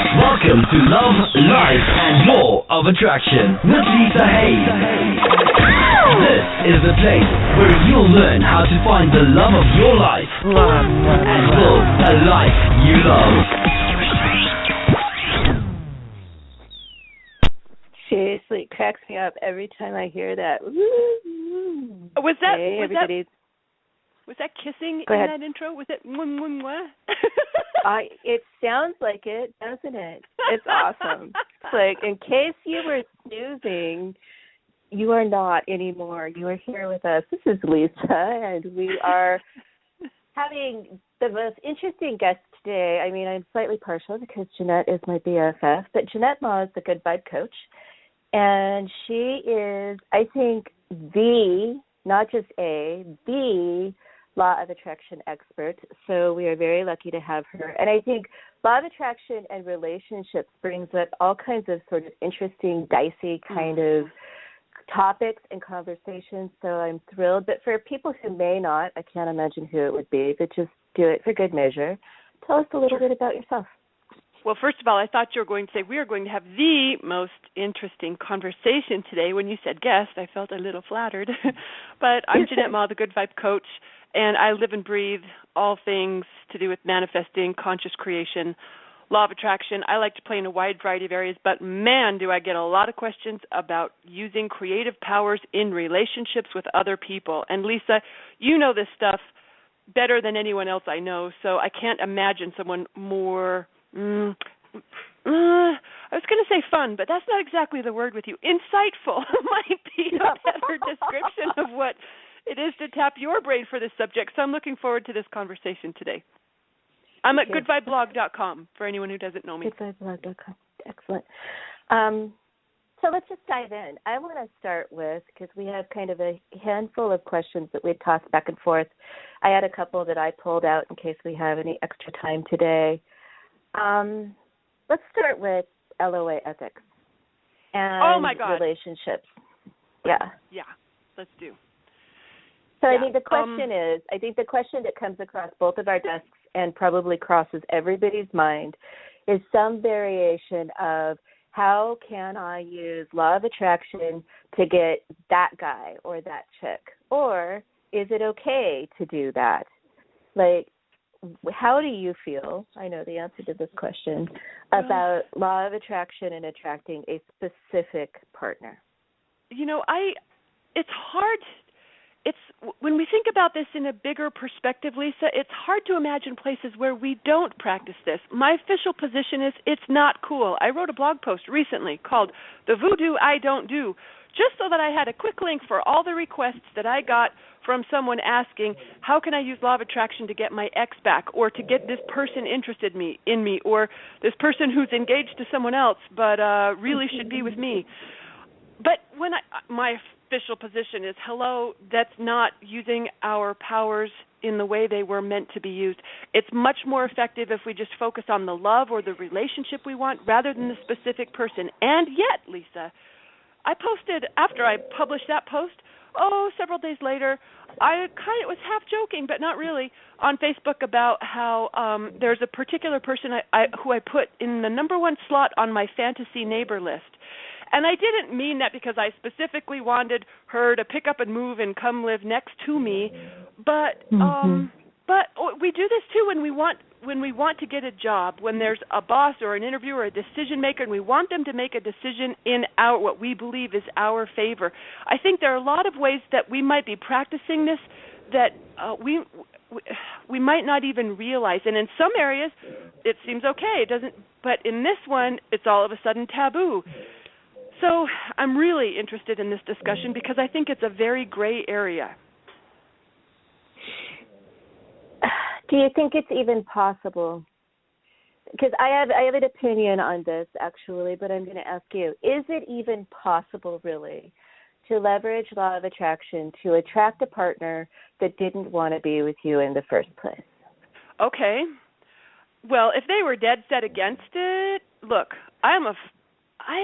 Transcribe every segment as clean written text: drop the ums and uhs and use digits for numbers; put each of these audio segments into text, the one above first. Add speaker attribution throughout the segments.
Speaker 1: Welcome to Love, Life, and Law of Attraction with Lisa Hayes. This is the place where you'll learn how to find the love of your life and build a life you love.
Speaker 2: Seriously, it cracks me up every time I hear that.
Speaker 3: Was that kissing in that intro? Was it mwah?
Speaker 2: It sounds like it, doesn't it? It's awesome. It's like, in case you were snoozing, you are not anymore. You are here with us. This is Lisa, and we are having the most interesting guest today. I mean, I'm slightly partial because Jeannette is my BFF, but Jeannette Maw is the Good Vibe Coach, and she is, I think, not just the Law of Attraction expert, so we are very lucky to have her. And I think Law of Attraction and relationships brings up all kinds of sort of interesting, dicey kind of topics and conversations, so I'm thrilled. But for people who may not, I can't imagine who it would be, but just do it for good measure. Tell us a little bit about yourself.
Speaker 3: Well, first of all, I thought you were going to say we are going to have the most interesting conversation today. When you said guest, I felt a little flattered. But I'm Jeannette Maw, the Good Vibe Coach, and I live and breathe all things to do with manifesting, conscious creation, law of attraction. I like to play in a wide variety of areas, but man, do I get a lot of questions about using creative powers in relationships with other people. And Lisa, you know this stuff better than anyone else I know, so I can't imagine someone more... I was going to say fun, but that's not exactly the word with you. Insightful might be a better description of what it is to tap your brain for this subject. So I'm looking forward to this conversation today. I'm at goodvibeblog.com for anyone who doesn't know me.
Speaker 2: Goodvibeblog.com. Excellent. So let's just dive in. I want to start with, because we have kind of a handful of questions that we tossed back and forth. I had a couple that I pulled out in case we have any extra time today. Let's start with LOA ethics and relationships. Yeah,
Speaker 3: let's do.
Speaker 2: So I think the question is, I think the question that comes across both of our desks and probably crosses everybody's mind is some variation of how can I use law of attraction to get that guy or that chick? Or is it okay to do that? Like, how do you feel, I know the answer to this question, about law of attraction and attracting a specific partner?
Speaker 3: You know, it's hard. When we think about this in a bigger perspective, Lisa, it's hard to imagine places where we don't practice this. My official position is it's not cool. I wrote a blog post recently called The Voodoo I Don't Do, just so that I had a quick link for all the requests that I got from someone asking, how can I use law of attraction to get my ex back, or to get this person interested in me, or this person who's engaged to someone else but really should be with me. But when my official position is, hello, that's not using our powers in the way they were meant to be used. It's much more effective if we just focus on the love or the relationship we want rather than the specific person. And yet, Lisa, I posted, after I published that post, several days later, I kind of was half joking, but not really, on Facebook about how there's a particular person who I put in the number one slot on my fantasy neighbor list. And I didn't mean that because I specifically wanted her to pick up and move and come live next to me, but we do this too when we want to get a job, when there's a boss or an interviewer or a decision maker, and we want them to make a decision in what we believe is our favor. I think there are a lot of ways that we might be practicing this that we might not even realize. And in some areas, it seems okay. It doesn't. But in this one, it's all of a sudden taboo. So I'm really interested in this discussion because I think it's a very gray area.
Speaker 2: Do you think it's even possible? Because I have an opinion on this, actually, but I'm going to ask you. Is it even possible, really, to leverage law of attraction to attract a partner that didn't want to be with you in the first place?
Speaker 3: Okay. Well, if they were dead set against it, look, I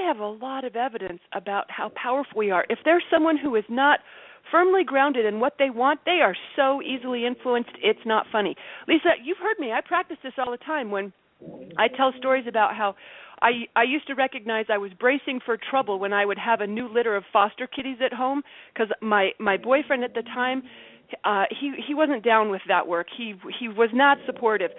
Speaker 3: have a lot of evidence about how powerful we are. If there's someone who is not firmly grounded in what they want, they are so easily influenced, it's not funny. Lisa, you've heard me. I practice this all the time. When I tell stories about how I used to recognize I was bracing for trouble when I would have a new litter of foster kitties at home, because my boyfriend at the time, he wasn't down with that work. He was not supportive.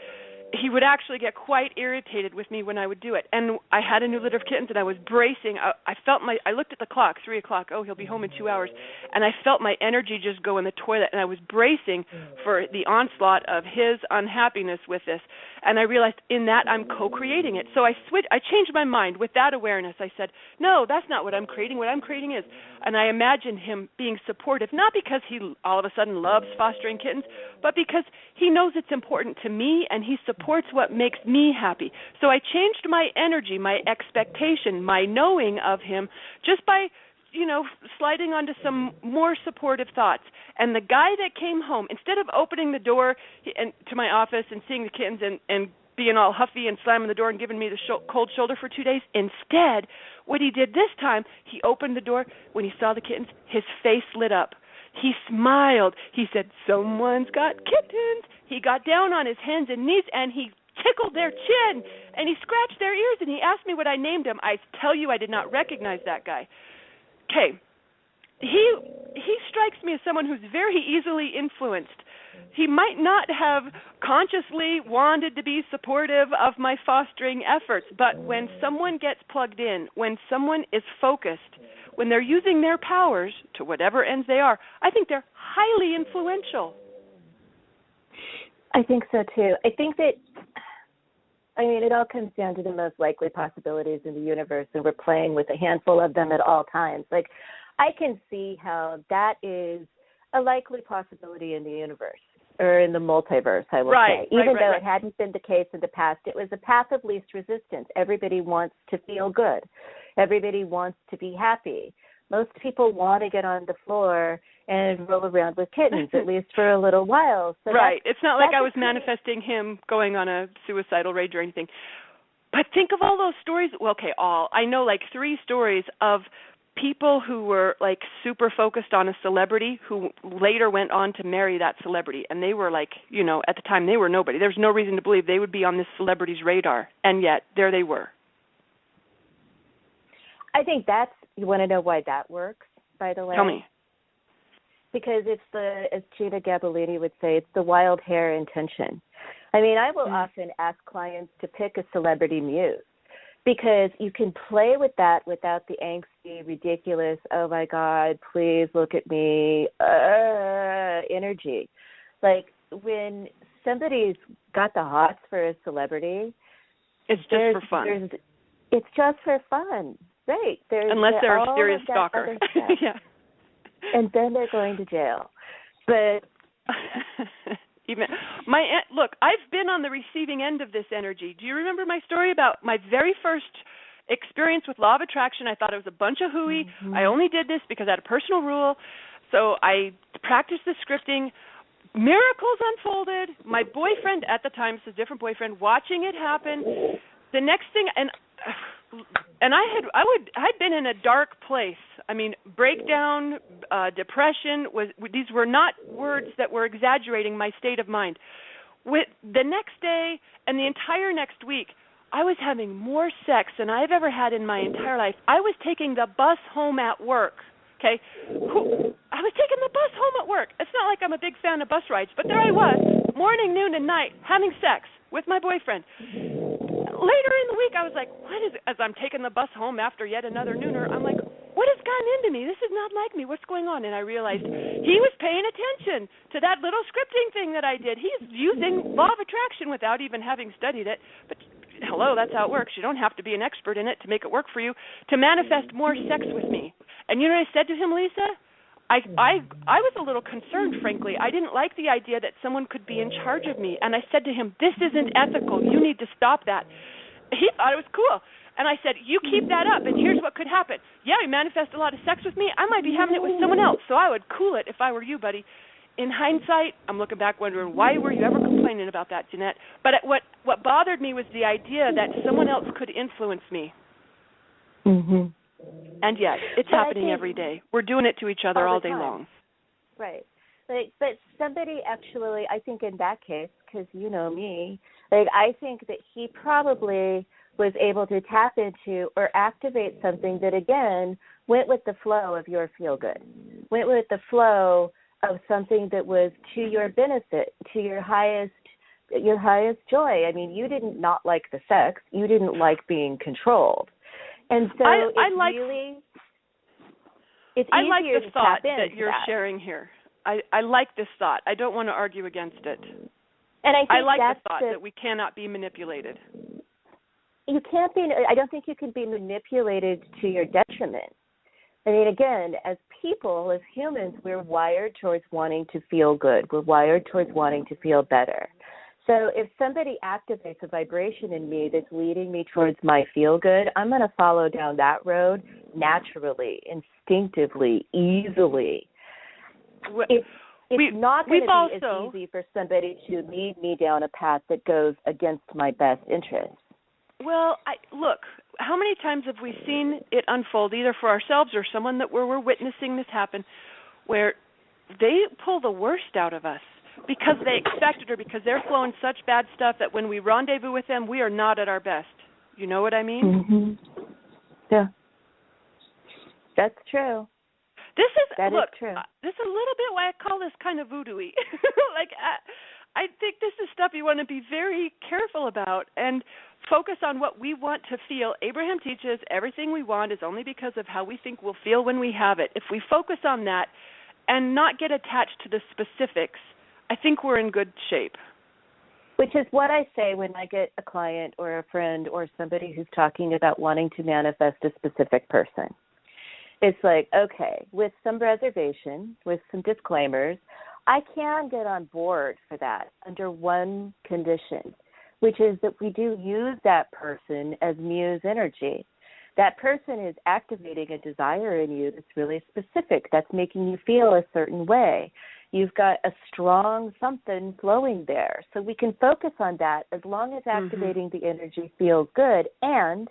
Speaker 3: He would actually get quite irritated with me when I would do it. And I had a new litter of kittens, and I was bracing. I looked at the clock, 3 o'clock. Oh, he'll be home in 2 hours. And I felt my energy just go in the toilet, and I was bracing for the onslaught of his unhappiness with this. And I realized in that I'm co-creating it. So I changed my mind with that awareness. I said, no, that's not what I'm creating. What I'm creating is, and I imagined him being supportive, not because he all of a sudden loves fostering kittens, but because he knows it's important to me, and he supports what makes me happy. So I changed my energy, my expectation, my knowing of him just by, sliding onto some more supportive thoughts. And the guy that came home, instead of opening the door to my office and seeing the kittens and being all huffy and slamming the door and giving me the cold shoulder for 2 days, instead, what he did this time, he opened the door. When he saw the kittens, his face lit up. He smiled. He said, someone's got kittens. He got down on his hands and knees, and he tickled their chin, and he scratched their ears, and he asked me what I named him. I tell you, I did not recognize that guy. Okay. He strikes me as someone who's very easily influenced. He might not have consciously wanted to be supportive of my fostering efforts, but when someone gets plugged in, when someone is focused, when they're using their powers to whatever ends they are, I think they're highly influential.
Speaker 2: I think so, too. I think that, it all comes down to the most likely possibilities in the universe, and we're playing with a handful of them at all times. Like, I can see how that is a likely possibility in the universe, or in the multiverse, I will say. Even though it hadn't been the case in the past, it was a path of least resistance. Everybody wants to feel good. Everybody wants to be happy. Most people want to get on the floor and roll around with kittens, at least for a little while. So
Speaker 3: It's not like I was manifesting him going on a suicidal rage or anything. But think of all those stories. Well, okay, I know like 3 stories of people who were like super focused on a celebrity who later went on to marry that celebrity. And they were like, at the time they were nobody. There's no reason to believe they would be on this celebrity's radar. And yet there they were.
Speaker 2: I think you want to know why that works, by the way?
Speaker 3: Tell me.
Speaker 2: Because it's as Gina Gabellini would say, it's the wild hair intention. I will often ask clients to pick a celebrity muse, because you can play with that without the angsty, ridiculous, oh my God, please look at me, energy. Like when somebody's got the hots for a celebrity,
Speaker 3: it's just for fun.
Speaker 2: It's just for fun, right?
Speaker 3: Unless they're a serious stalker. Yeah.
Speaker 2: And then they're going to jail. But
Speaker 3: look, I've been on the receiving end of this energy. Do you remember my story about my very first experience with law of attraction? I thought it was a bunch of hooey. Mm-hmm. I only did this because I had a personal rule. So I practiced the scripting. Miracles unfolded. My boyfriend at the time, it's a different boyfriend, watching it happen. The next thing, and I'd been in a dark place. Breakdown, depression, these were not words that were exaggerating my state of mind. With the next day and the entire next week, I was having more sex than I've ever had in my entire life. I was taking the bus home at work. Okay, I was taking the bus home at work. It's not like I'm a big fan of bus rides, but there I was, morning, noon, and night, having sex with my boyfriend. Later in the week, I was like, as I'm taking the bus home after yet another nooner, I'm like, what has gotten into me? This is not like me. What's going on? And I realized he was paying attention to that little scripting thing that I did. He's using law of attraction without even having studied it. But hello, that's how it works. You don't have to be an expert in it to make it work for you, to manifest more sex with me. And you know what I said to him, Lisa? I was a little concerned, frankly. I didn't like the idea that someone could be in charge of me. And I said to him, this isn't ethical. You need to stop that. He thought it was cool. And I said, you keep that up, and here's what could happen. Yeah, he manifested a lot of sex with me. I might be having it with someone else, so I would cool it if I were you, buddy. In hindsight, I'm looking back wondering, why were you ever complaining about that, Jeannette? But what bothered me was the idea that someone else could influence me.
Speaker 2: Mm-hmm.
Speaker 3: And yet, it's happening every day. We're doing it to each other all day long.
Speaker 2: Right. But somebody actually, I think in that case, because you know me, Like, I think that he probably was able to tap into or activate something that, again, went with the flow of your feel-good, went with the flow of something that was to your benefit, to your highest joy. I mean, you didn't not like the sex. You didn't like being controlled. And so it's easier to tap into
Speaker 3: that you're sharing here. I like this thought. I don't want to argue against it.
Speaker 2: And I
Speaker 3: like the thought that we cannot be manipulated.
Speaker 2: You can't be. I don't think you can be manipulated to your detriment. I mean, again, as people, as humans, we're wired towards wanting to feel good. We're wired towards wanting to feel better. So if somebody activates a vibration in me that's leading me towards my feel good, I'm going to follow down that road naturally, instinctively, easily. It's not going to be as easy for somebody to lead me down a path that goes against my best interests.
Speaker 3: Well, look, how many times have we seen it unfold, either for ourselves or someone that we're witnessing this happen, where they pull the worst out of us because they expect it or because they're flowing such bad stuff that when we rendezvous with them, we are not at our best. You know what I mean?
Speaker 2: Mm-hmm. Yeah. That's true.
Speaker 3: This is
Speaker 2: true.
Speaker 3: This is a little bit why I call this kind of voodoo-y. Like, I think this is stuff you want to be very careful about and focus on what we want to feel. Abraham teaches everything we want is only because of how we think we'll feel when we have it. If we focus on that and not get attached to the specifics, I think we're in good shape.
Speaker 2: Which is what I say when I get a client or a friend or somebody who's talking about wanting to manifest a specific person. It's like, okay, with some reservation, with some disclaimers, I can get on board for that under one condition, which is that we do use that person as muse energy. That person is activating a desire in you that's really specific, that's making you feel a certain way. You've got a strong something flowing there. So we can focus on that as long as activating the energy feels good, and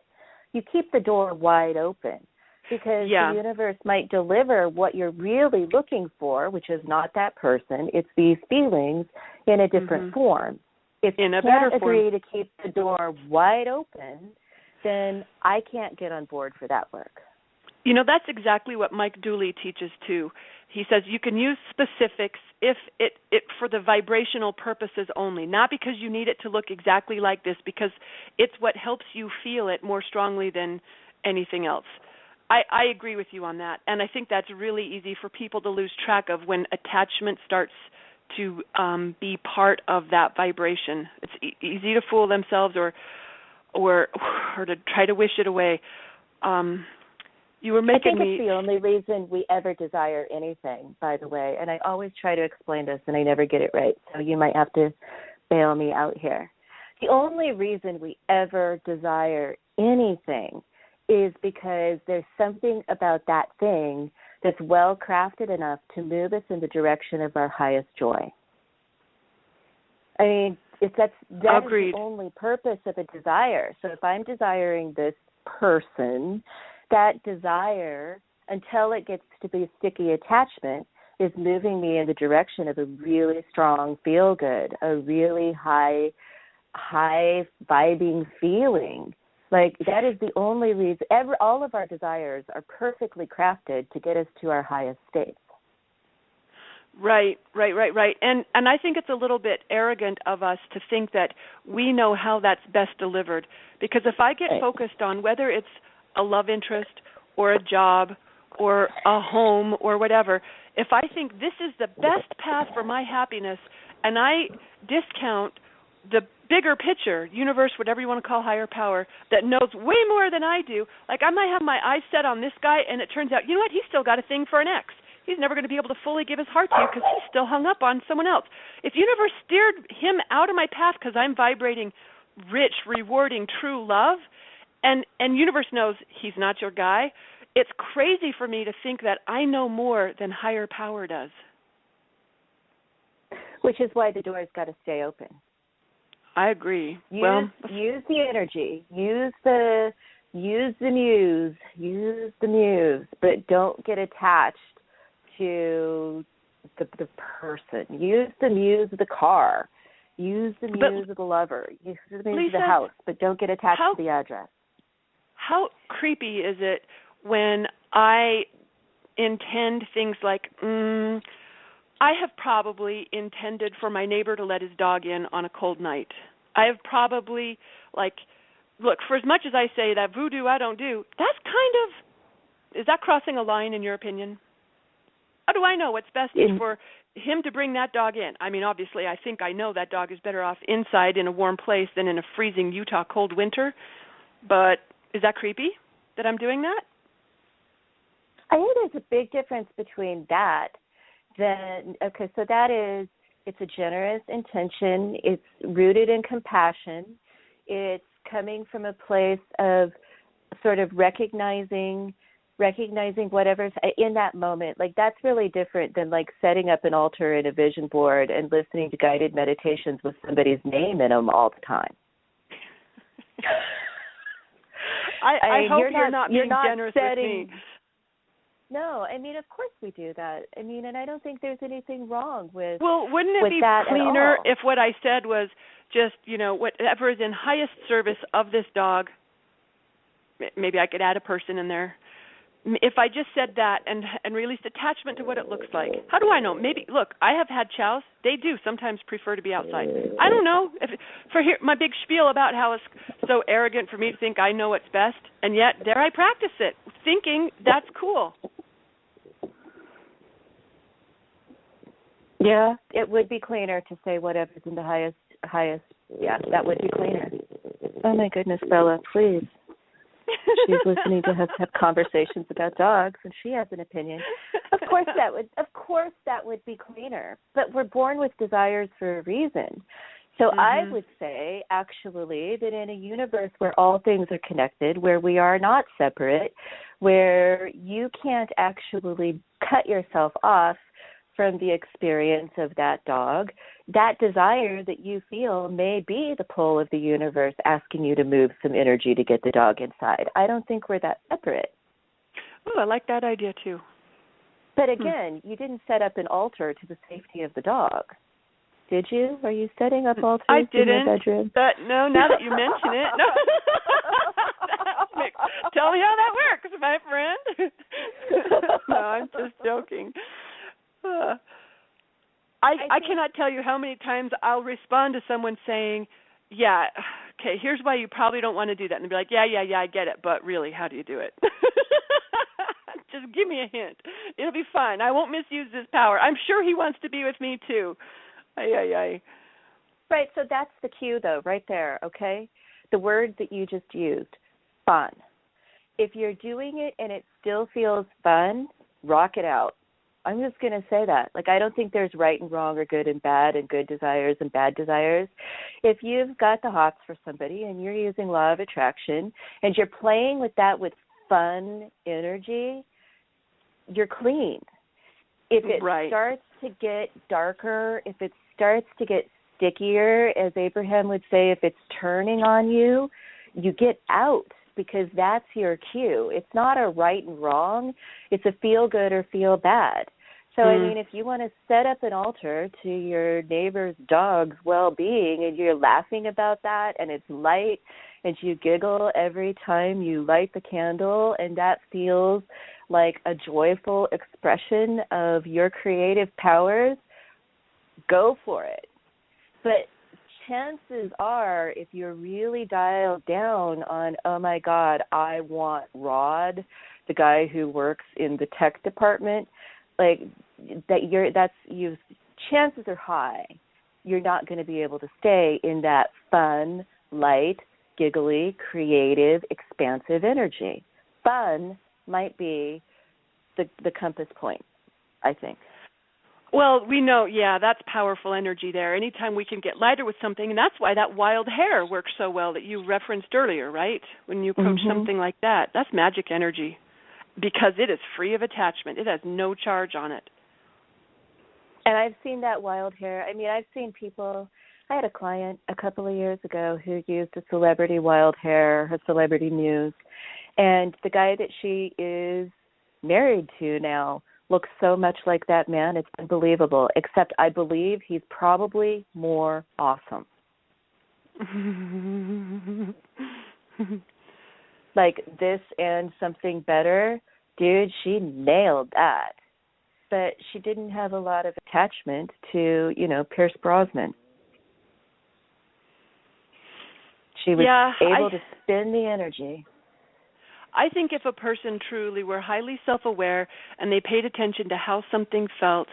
Speaker 2: you keep the door wide open. Because the universe might deliver what you're really looking for, which is not that person. It's these feelings in a different form. If you can't agree to keep the door wide open, then I can't get on board for that work.
Speaker 3: You know, that's exactly what Mike Dooley teaches too. He says you can use specifics if it for the vibrational purposes only, not because you need it to look exactly like this, because it's what helps you feel it more strongly than anything else. I agree with you on that, and I think that's really easy for people to lose track of when attachment starts to be part of that vibration. It's easy to fool themselves or to try to wish it away. You were making
Speaker 2: I think it's the only reason we ever desire anything, by the way, and I always try to explain this, and I never get it right, so you might have to bail me out here. The only reason we ever desire anything is because there's something about that thing that's well crafted enough to move us in the direction of our highest joy. I mean, that is the only purpose of a desire. So if I'm desiring this person, that desire, until it gets to be sticky attachment, is moving me in the direction of a really strong feel-good, a really high vibing feeling. Like, that is the only reason. All of our desires are perfectly crafted to get us to our highest states.
Speaker 3: Right. And I think it's a little bit arrogant of us to think that we know how that's best delivered. Because if I get focused on whether it's a love interest or a job or a home or whatever, if I think this is the best path for my happiness and I discount the bigger picture, universe, whatever you want to call higher power, that knows way more than I do. Like, I might have my eyes set on this guy, and it turns out, you know what, he's still got a thing for an ex. He's never going to be able to fully give his heart to you because he's still hung up on someone else. If universe steered him out of my path because I'm vibrating rich, rewarding, true love, and universe knows he's not your guy, it's crazy for me to think that I know more than higher power does.
Speaker 2: Which is why the door's got to stay open.
Speaker 3: I agree.
Speaker 2: Use the energy. Use the muse, but don't get attached to the person. Use the muse of the car. Use the muse of the lover. Use the muse of the house, but don't get attached to the address.
Speaker 3: How creepy is it when I intend things like, I have probably intended for my neighbor to let his dog in on a cold night. I have probably, look, for as much as I say that voodoo I don't do, that's is that crossing a line in your opinion? How do I know what's best for him to bring that dog in? I mean, obviously, I think I know that dog is better off inside in a warm place than in a freezing Utah cold winter. But is that creepy that I'm doing that?
Speaker 2: I think there's a big difference between that. So that is, it's a generous intention. It's rooted in compassion. It's coming from a place of sort of recognizing whatever's in that moment. Like, that's really different than like setting up an altar and a vision board and listening to guided meditations with somebody's name in them all the time.
Speaker 3: I hope you're not being generous with me.
Speaker 2: No, I mean, of course we do that. I mean, and I don't think there's anything wrong with.
Speaker 3: Well, wouldn't it be cleaner if what I said was just, whatever is in highest service of this dog? Maybe I could add a person in there. If I just said that and released attachment to what it looks like. How do I know? Maybe, look, I have had chows. They do sometimes prefer to be outside. I don't know. My big spiel about how it's so arrogant for me to think I know what's best, and yet there I practice it, thinking that's cool.
Speaker 2: Yeah, it would be cleaner to say whatever's in the highest. Yeah, that would be cleaner. Oh, my goodness, Bella, please. She's listening to us have conversations about dogs, and she has an opinion. Of course that would be cleaner. But we're born with desires for a reason. So I would say, actually, that in a universe where all things are connected, where we are not separate, where you can't actually cut yourself off from the experience of that dog, that desire that you feel may be the pull of the universe asking you to move some energy to get the dog inside. I don't think we're that separate.
Speaker 3: Oh, I like that idea too.
Speaker 2: But again, you didn't set up an altar to the safety of the dog, did you? Are you setting up altars in your bedroom?
Speaker 3: But no, now that you mention it, no. Tell me how that works, my friend. No, I'm just joking. I cannot tell you how many times I'll respond to someone saying, yeah, okay, here's why you probably don't want to do that. And they'll be like, yeah, I get it, but really, how do you do it? Just give me a hint. It'll be fine. I won't misuse this power. I'm sure he wants to be with me, too. Right,
Speaker 2: so that's the cue, though, right there, okay? The word that you just used, fun. If you're doing it and it still feels fun, rock it out. I'm just going to say that. Like, I don't think there's right and wrong or good and bad and good desires and bad desires. If you've got the hots for somebody and you're using law of attraction and you're playing with that with fun energy, you're clean. If it starts to get darker, if it starts to get stickier, as Abraham would say, if it's turning on you, you get out, because that's your cue. It's not a right and wrong. It's a feel good or feel bad. So, I mean, if you want to set up an altar to your neighbor's dog's well-being and you're laughing about that and it's light and you giggle every time you light the candle and that feels like a joyful expression of your creative powers, go for it. But chances are, if you're really dialed down on, oh, my God, I want Rod, the guy who works in the tech department, like chances are high you're not going to be able to stay in that fun, light, giggly, creative, expansive energy. Fun might be the compass point, I think.
Speaker 3: Well, we know, that's powerful energy there. Anytime we can get lighter with something, and that's why that wild hair works so well that you referenced earlier, right? When you approach something like that, that's magic energy because it is free of attachment. It has no charge on it.
Speaker 2: And I've seen that wild hair. I mean, I've seen people. I had a client a couple of years ago who used a celebrity wild hair, her celebrity muse, and the guy that she is married to now looks so much like that man. It's unbelievable, except I believe he's probably more awesome. Like this and something better, dude, she nailed that. But she didn't have a lot of attachment to, Pierce Brosnan. She was able to spin the energy.
Speaker 3: I think if a person truly were highly self-aware and they paid attention to how something felt,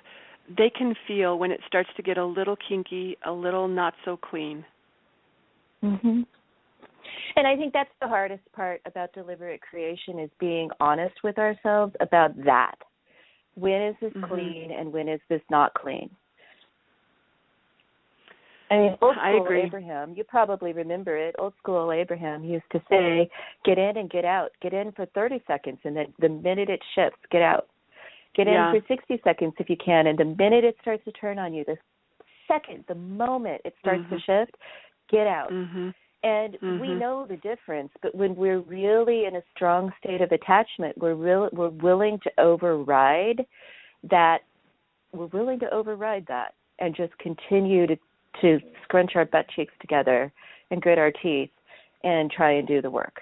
Speaker 3: they can feel when it starts to get a little kinky, a little not so clean.
Speaker 2: Mhm. And I think that's the hardest part about deliberate creation is being honest with ourselves about that. When is this clean and when is this not clean? I mean, old school Abraham, you probably remember it. Old school Abraham used to say, get in and get out. Get in for 30 seconds, and then the minute it shifts, get out. Get in for 60 seconds if you can, and the minute it starts to turn on you, the second, the moment it starts to shift, get out. And we know the difference, but when we're really in a strong state of attachment, we're willing to override that. We're willing to override that and just continue to scrunch our butt cheeks together and grit our teeth and try and do the work.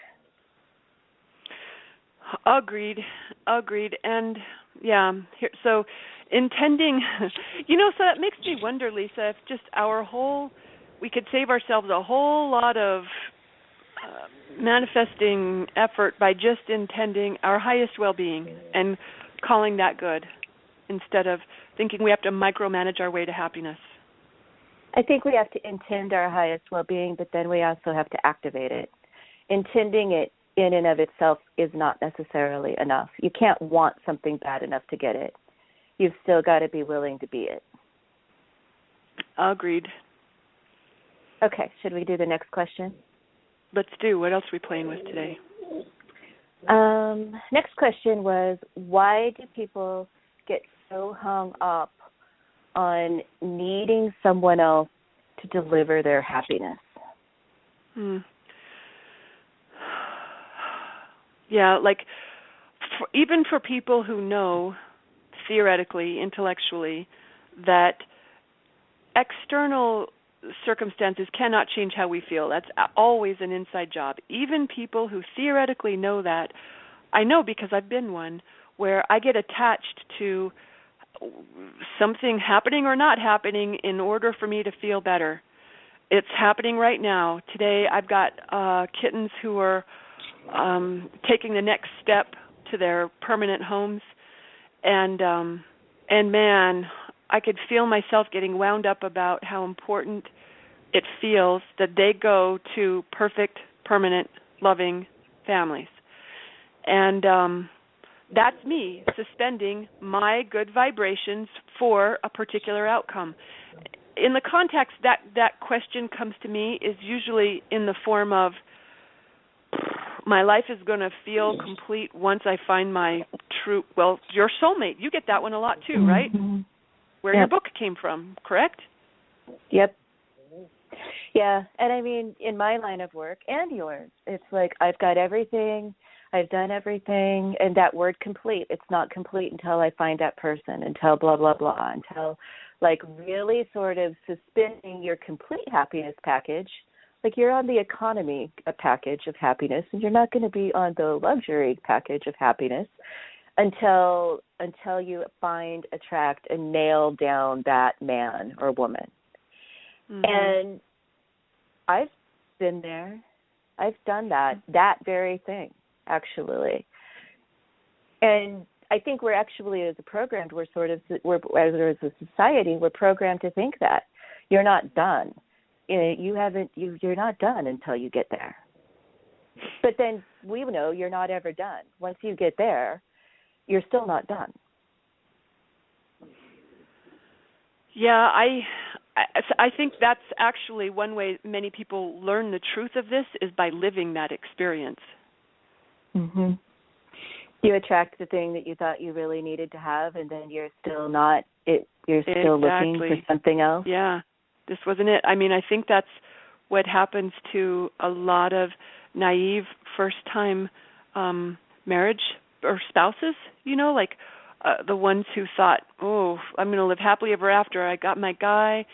Speaker 3: Agreed. And so intending, so that makes me wonder, Lisa, if just we could save ourselves a whole lot of manifesting effort by just intending our highest well-being and calling that good instead of thinking we have to micromanage our way to happiness.
Speaker 2: I think we have to intend our highest well-being, but then we also have to activate it. Intending it in and of itself is not necessarily enough. You can't want something bad enough to get it. You've still got to be willing to be it.
Speaker 3: Agreed.
Speaker 2: Okay, should we do the next question?
Speaker 3: Let's do. What else are we playing with today?
Speaker 2: Next question was, why do people get so hung up on needing someone else to deliver their happiness?
Speaker 3: Yeah, even for people who know, theoretically, intellectually, that external circumstances cannot change how we feel. That's always an inside job. Even people who theoretically know that, I know because I've been one, where I get attached to something happening or not happening in order for me to feel better. It's happening right now. Today I've got kittens who are taking the next step to their permanent homes, and man, I could feel myself getting wound up about how important it feels that they go to perfect, permanent, loving families. And that's me suspending my good vibrations for a particular outcome. In the context that question comes to me is usually in the form of, my life is going to feel complete once I find my true, your soulmate. You get that one a lot too, right? Where your book came from, correct?
Speaker 2: Yep. Yeah, and I mean, in my line of work and yours, it's like I've got everything, I've done everything, and that word complete, it's not complete until I find that person, until blah, blah, blah, until really sort of suspending your complete happiness package. You're on the economy package of happiness, and you're not going to be on the luxury package of happiness until you find, attract, and nail down that man or woman. And I've been there. I've done that very thing, actually. And I think we're actually, as a program, as a society, we're programmed to think that you're not done. You're not done until you get there. But then we know you're not ever done. Once you get there, you're still not done.
Speaker 3: Yeah, I think that's actually one way many people learn the truth of this is by living that experience.
Speaker 2: Mm-hmm. You attract the thing that you thought you really needed to have, and then you're still not. You're still looking for something else.
Speaker 3: Yeah, this wasn't it. I mean, I think that's what happens to a lot of naive first-time marriage or spouses. the ones who thought, oh, I'm going to live happily ever after. I got my guy.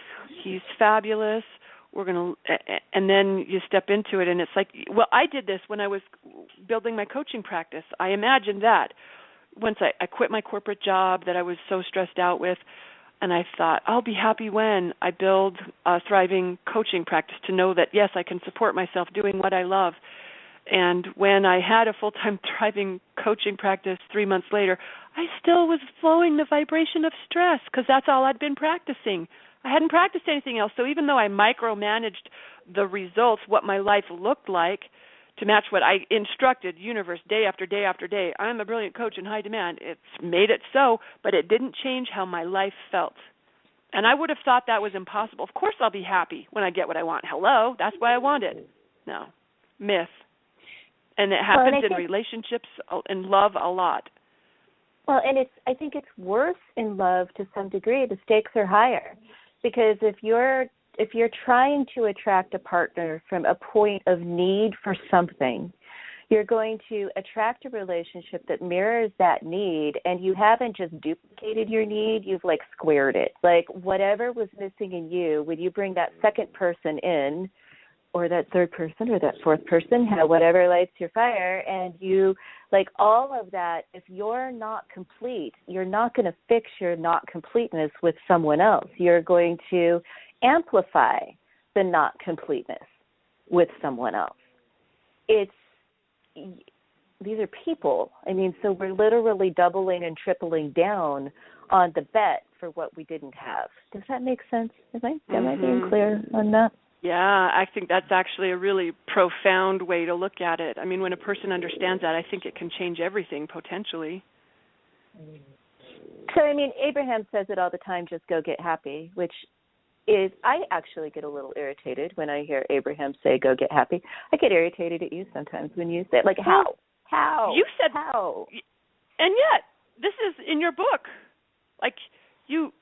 Speaker 3: He's fabulous. We're going to, and then you step into it, and it's like, well, I did this when I was building my coaching practice. I imagined that once I quit my corporate job that I was so stressed out with, and I thought, I'll be happy when I build a thriving coaching practice to know that, yes, I can support myself doing what I love. And when I had a full-time thriving coaching practice 3 months later, I still was flowing the vibration of stress because that's all I'd been practicing. I hadn't practiced anything else. So even though I micromanaged the results, what my life looked like, to match what I instructed universe day after day after day, I'm a brilliant coach in high demand. It's made it so, but it didn't change how my life felt. And I would have thought that was impossible. Of course I'll be happy when I get what I want. Hello, that's why I want it. No, myth. And it happens in relationships and love a lot.
Speaker 2: Well, and I think it's worse in love to some degree. The stakes are higher because if you're trying to attract a partner from a point of need for something, you're going to attract a relationship that mirrors that need, and you haven't just duplicated your need, you've like squared it. Like whatever was missing in you, when you bring that second person in, or that third person or that fourth person, whatever lights your fire, and you, like all of that, if you're not complete, you're not going to fix your not completeness with someone else. You're going to amplify the not completeness with someone else. These are people. I mean, so we're literally doubling and tripling down on the bet for what we didn't have. Does that make sense? Am I being clear on that?
Speaker 3: Yeah, I think that's actually a really profound way to look at it. I mean, when a person understands that, I think it can change everything potentially.
Speaker 2: So, I mean, Abraham says it all the time, just go get happy, which is, I actually get a little irritated when I hear Abraham say, go get happy. I get irritated at you sometimes when you say, like, how?
Speaker 3: You said,
Speaker 2: how?
Speaker 3: And yet, this is in your book. Like, you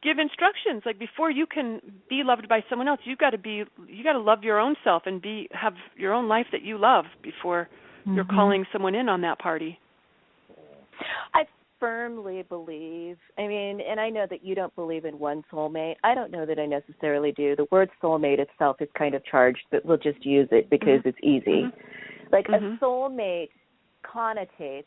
Speaker 3: give instructions. Like, before you can be loved by someone else, you got to love your own self and have your own life that you love before you're calling someone in on that party.
Speaker 2: I firmly believe, I mean, and I know that you don't believe in one soulmate. I don't know that I necessarily do. The word soulmate itself is kind of charged, but we'll just use it because it's easy. Like a soulmate connotates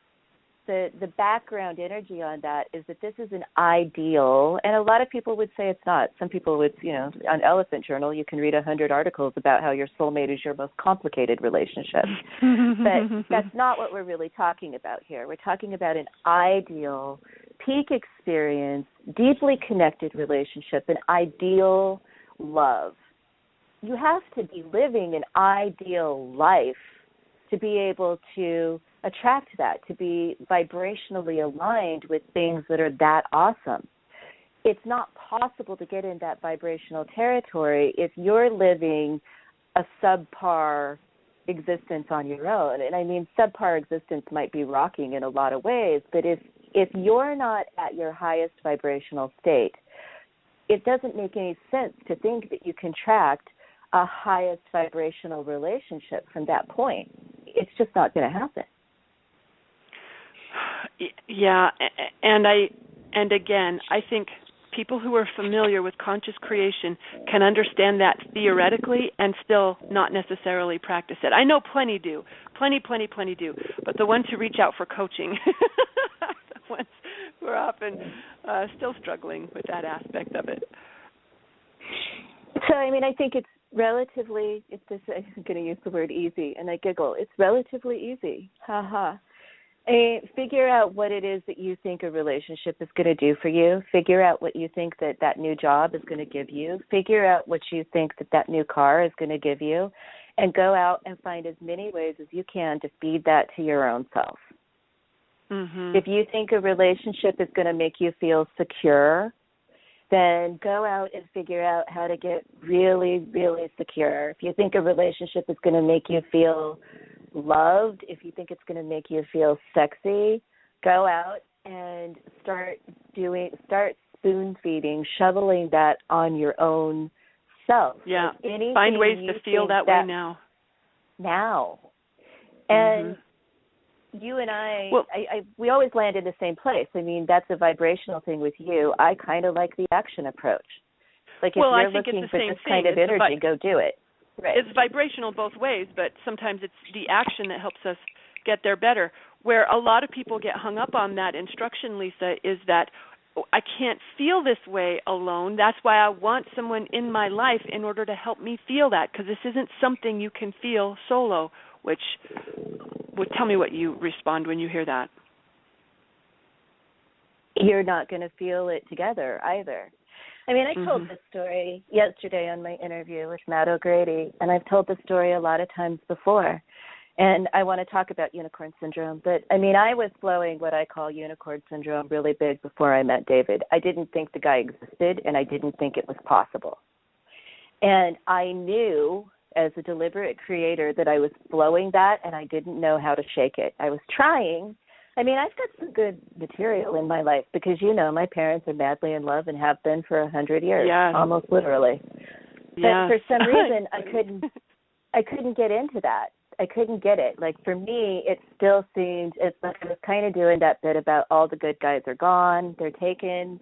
Speaker 2: the background energy on that is that this is an ideal, and a lot of people would say it's not. Some people would, on Elephant Journal, you can read 100 articles about how your soulmate is your most complicated relationship. But that's not what we're really talking about here. We're talking about an ideal, peak experience, deeply connected relationship, an ideal love. You have to be living an ideal life to be able to attract that, to be vibrationally aligned with things that are that awesome. It's not possible to get in that vibrational territory if you're living a subpar existence on your own. And I mean, subpar existence might be rocking in a lot of ways, but if you're not at your highest vibrational state, it doesn't make any sense to think that you can attract a highest vibrational relationship from that point. It's just not going to happen.
Speaker 3: Yeah, and again, I think people who are familiar with conscious creation can understand that theoretically and still not necessarily practice it. I know plenty do. Plenty do. But the ones who reach out for coaching are the ones who are often still struggling with that aspect of it.
Speaker 2: So, I mean, I think it's relatively, I'm going to use the word easy, and I giggle. It's relatively easy. Figure out what it is that you think a relationship is going to do for you. Figure out what you think that new job is going to give you. Figure out what you think that new car is going to give you, and go out and find as many ways as you can to feed that to your own self. If you think a relationship is going to make you feel secure, then go out and figure out how to get really, really secure. If you think a relationship is going to make you feel loved, if you think it's going to make you feel sexy, go out and start spoon feeding, shoveling that on your own self.
Speaker 3: Yeah, find ways to feel that way now.
Speaker 2: And you and
Speaker 3: Well,
Speaker 2: we always land in the same place. I mean, that's a vibrational thing with you. I kind of like the action approach. Like, if you're looking for this kind of energy, go do it. Right.
Speaker 3: It's vibrational both ways, but sometimes it's the action that helps us get there better. Where a lot of people get hung up on that instruction, Lisa, is that I can't feel this way alone. That's why I want someone in my life in order to help me feel that, because this isn't something you can feel solo, which would tell me what you respond when you hear that.
Speaker 2: You're not going to feel it together either. I mean, I told this story yesterday on my interview with Matt O'Grady, and I've told this story a lot of times before. And I want to talk about Unicorn Syndrome. But, I mean, I was flowing what I call Unicorn Syndrome really big before I met David. I didn't think the guy existed, and I didn't think it was possible. And I knew as a deliberate creator that I was flowing that, and I didn't know how to shake it. I was trying. I mean, I've got some good material in my life because, you know, my parents are madly in love and have been for 100 years, almost literally. But for some reason, I couldn't get into that. I couldn't get it. Like, for me, it still seemed, it's like I was kind of doing that bit about all the good guys are gone, they're taken.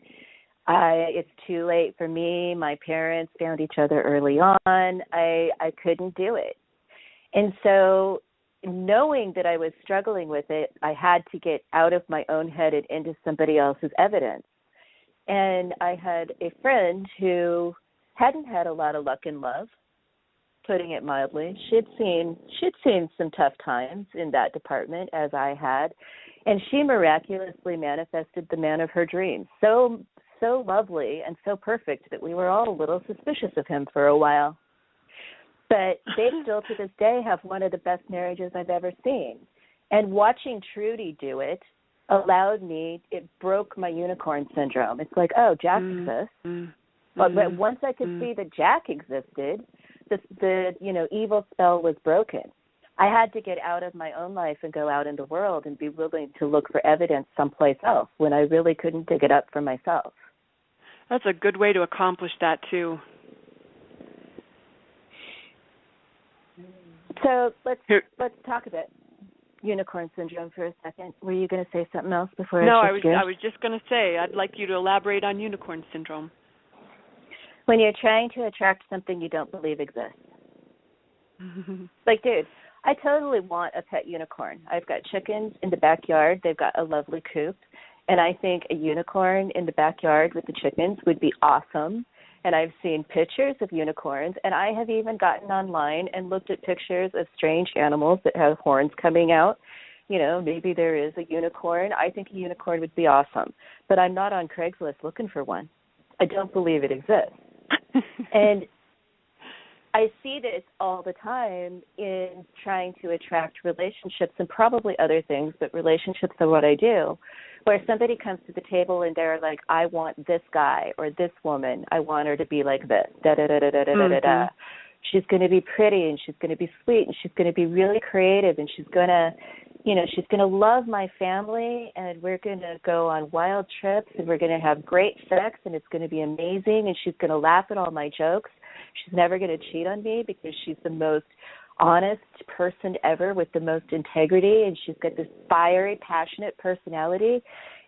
Speaker 2: It's too late for me. My parents found each other early on. I couldn't do it. And so knowing that I was struggling with it, I had to get out of my own head and into somebody else's evidence. And I had a friend who hadn't had a lot of luck in love, putting it mildly. She'd seen some tough times in that department, as I had, and she miraculously manifested the man of her dreams. So lovely and so perfect that we were all a little suspicious of him for a while. But they still, to this day, have one of the best marriages I've ever seen. And watching Trudy do it it broke my unicorn syndrome. It's like, oh, Jack exists. But once I could see that Jack existed, the evil spell was broken. I had to get out of my own life and go out in the world and be willing to look for evidence someplace else when I really couldn't dig it up for myself.
Speaker 3: That's a good way to accomplish that, too.
Speaker 2: So let's talk about Unicorn Syndrome for a second. Were you going to say something else before I shift gears?
Speaker 3: I was just going to say, I'd like you to elaborate on Unicorn Syndrome.
Speaker 2: When you're trying to attract something you don't believe exists. Like, dude, I totally want a pet unicorn. I've got chickens in the backyard. They've got a lovely coop. And I think a unicorn in the backyard with the chickens would be awesome. And I've seen pictures of unicorns. And I have even gotten online and looked at pictures of strange animals that have horns coming out. You know, maybe there is a unicorn. I think a unicorn would be awesome. But I'm not on Craigslist looking for one. I don't believe it exists. And I see this all the time in trying to attract relationships and probably other things, but relationships are what I do, where somebody comes to the table and they're like, I want this guy or this woman. I want her to be like this, da-da-da-da-da-da-da-da. She's going to be pretty and she's going to be sweet and she's going to be really creative and she's going to love my family and we're going to go on wild trips and we're going to have great sex and it's going to be amazing and she's going to laugh at all my jokes. She's never going to cheat on me because she's the most honest person ever with the most integrity and she's got this fiery, passionate personality.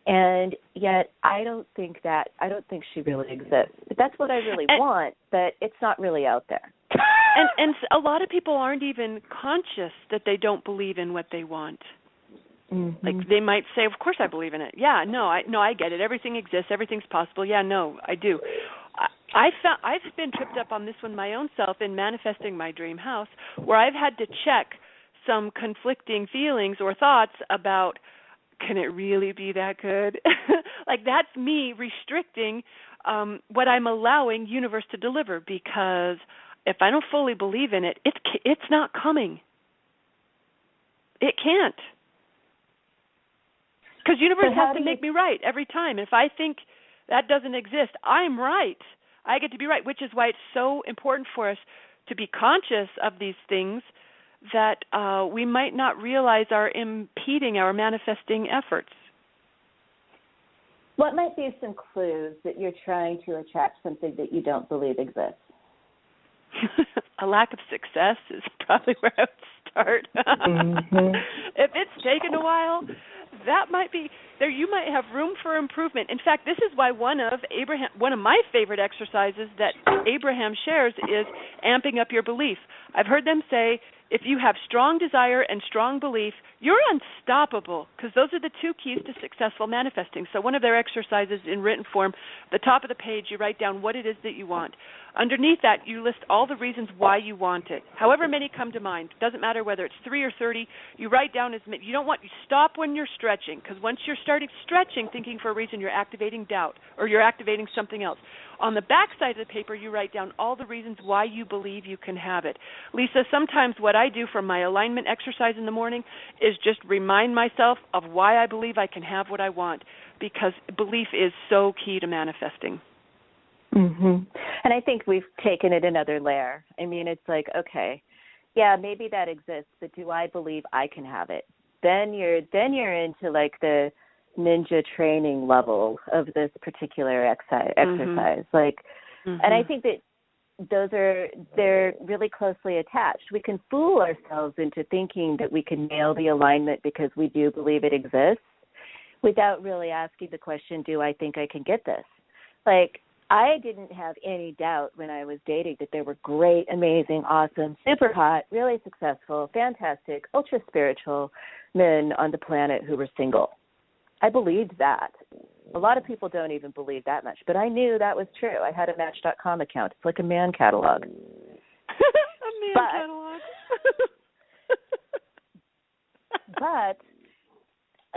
Speaker 2: And yet I don't think she really exists. But that's what I really want, but it's not really out there.
Speaker 3: And a lot of people aren't even conscious that they don't believe in what they want. Mm-hmm. Like they might say, "Of course I believe in it. Yeah, I get it. Everything exists. Everything's possible. Yeah, no, I do." I've been tripped up on this one my own self in manifesting my dream house, where I've had to check some conflicting feelings or thoughts about, can it really be that good? Like that's me restricting what I'm allowing universe to deliver, because if I don't fully believe in it, it's not coming. It can't. Because universe has to make me right every time. If I think that doesn't exist, I'm right. I get to be right, which is why it's so important for us to be conscious of these things that we might not realize are impeding our manifesting efforts.
Speaker 2: What might be some clues that you're trying to attract something that you don't believe exists?
Speaker 3: A lack of success is probably where I would start. Mm-hmm. If it's taken a while, well, that might be there. You might have room for improvement. In fact, this is why one of my favorite exercises that Abraham shares is amping up your belief. I've heard them say, if you have strong desire and strong belief, you're unstoppable, because those are the two keys to successful manifesting. So one of their exercises in written form, the top of the page, you write down what it is that you want. Underneath that, you list all the reasons why you want it. However many come to mind. Doesn't matter whether it's 3 or 30. You write down as many. You stop when you're stretching, because once you're starting stretching, thinking for a reason, you're activating doubt, or you're activating something else. On the back side of the paper, you write down all the reasons why you believe you can have it. Lisa, sometimes what I do for my alignment exercise in the morning is just remind myself of why I believe I can have what I want, because belief is so key to manifesting.
Speaker 2: Mhm. And I think we've taken it another layer. I mean, it's like, okay, yeah, maybe that exists, but do I believe I can have it? Then you're into like the ninja training level of this particular exercise. Like, and I think that they're really closely attached. We can fool ourselves into thinking that we can nail the alignment because we do believe it exists, without really asking the question, do I think I can get this? Like, I didn't have any doubt when I was dating that there were great, amazing, awesome, super hot, really successful, fantastic, ultra spiritual men on the planet who were single. I believed that. A lot of people don't even believe that much, but I knew that was true. I had a Match.com account. It's like a man catalog.
Speaker 3: Catalog.
Speaker 2: But